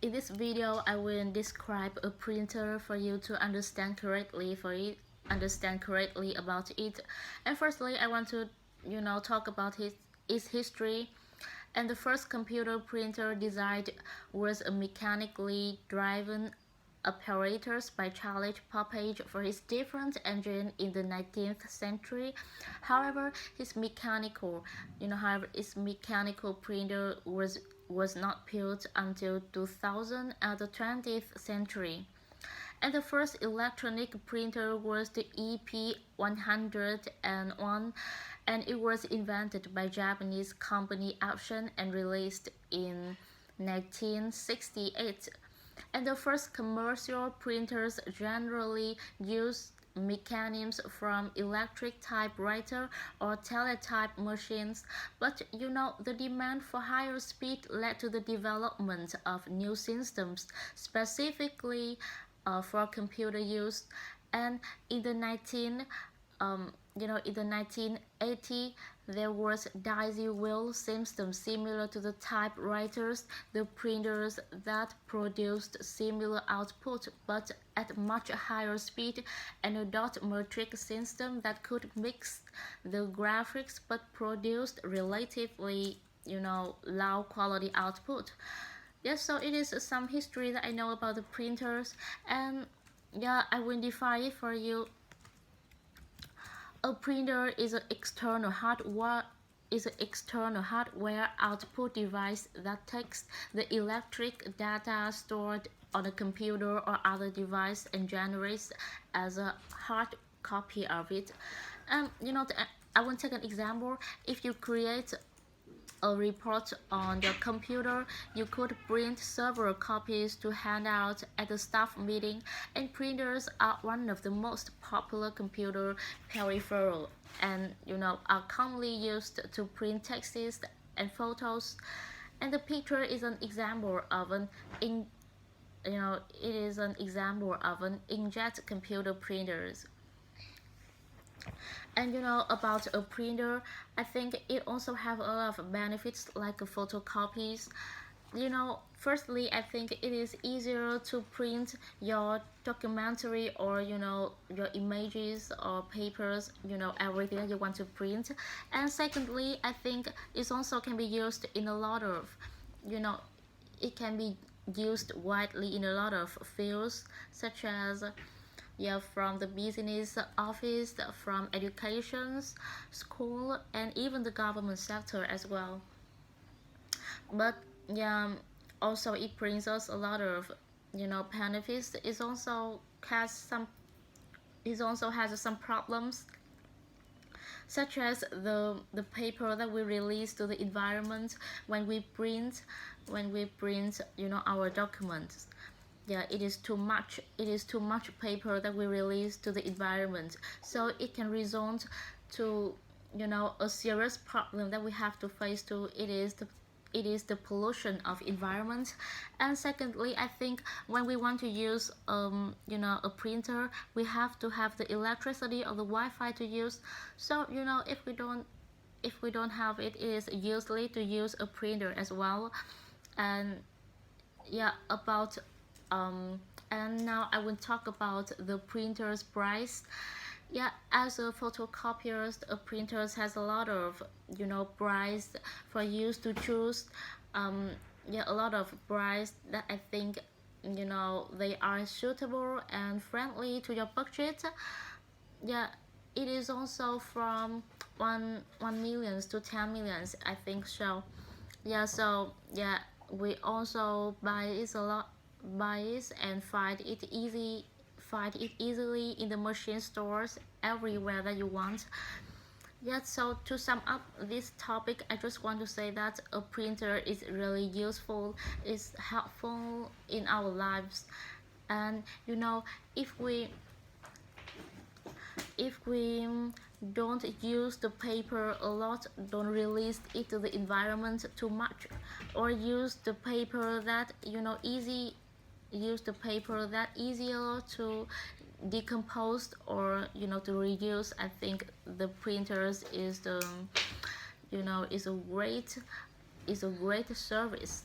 In this video, I will describe a printer for you to understand correctly about it. And firstly, I want to talk about its history. And the first computer printer designed was a mechanically driven apparatus by Charles Babbage for his different engine in the 19th century. However, his mechanical printer was not built until 2000 at the 20th century. And the first electronic printer was the EP101, and it was invented by Japanese company Action and released in 1968. And the first commercial printers generally used mechanisms from electric typewriter or teletype machines, but the demand for higher speed led to the development of new systems specifically for computer use. And in the 1980, there was daisy wheel system similar to the typewriters, the printers that produced similar output but at much higher speed, and a dot matrix system that could mix the graphics but produced relatively low quality output. Yes, so it is some history that I know about the printers, and I will define it for you. A printer is an external hardware output device that takes the electric data stored on a computer or other device and generates as a hard copy of it. And I will take an example. If you create a report on your computer, you could print several copies to hand out at a staff meeting, and printers are one of the most popular computer peripherals and are commonly used to print texts and photos. And the picture is an example of an inkjet computer printers. And about a printer, I think it also have a lot of benefits like photocopies. Firstly, I think it is easier to print your documentary or your images or papers, everything that you want to print. And secondly, I think it also can be used in a lot of it can be used widely in a lot of fields, such as from the business office, from education, school, and even the government sector as well. But also it brings us a lot of benefits. It also has some problems, such as the paper that we release to the environment when we print our documents. It is too much paper that we release to the environment, so it can result to a serious problem that we have to face. It is the pollution of environment. And secondly, I think when we want to use a printer, we have to have the electricity or the Wi-Fi to use. So if we don't have it, it is useless to use a printer as well. And and now I will talk about the printer's price. As a photocopier, a printer has a lot of price for you to choose. A lot of price that I think they are suitable and friendly to your budget. It is also from 1 million to 10 millions, I think so. We also buy it and find it easily in the machine stores everywhere that you want. So to sum up this topic, I just want to say that a printer is really useful, is helpful in our lives. And if we don't use the paper a lot, don't release it to the environment too much, or use the paper that easier to decompose or to reuse, I think the printers is a great service.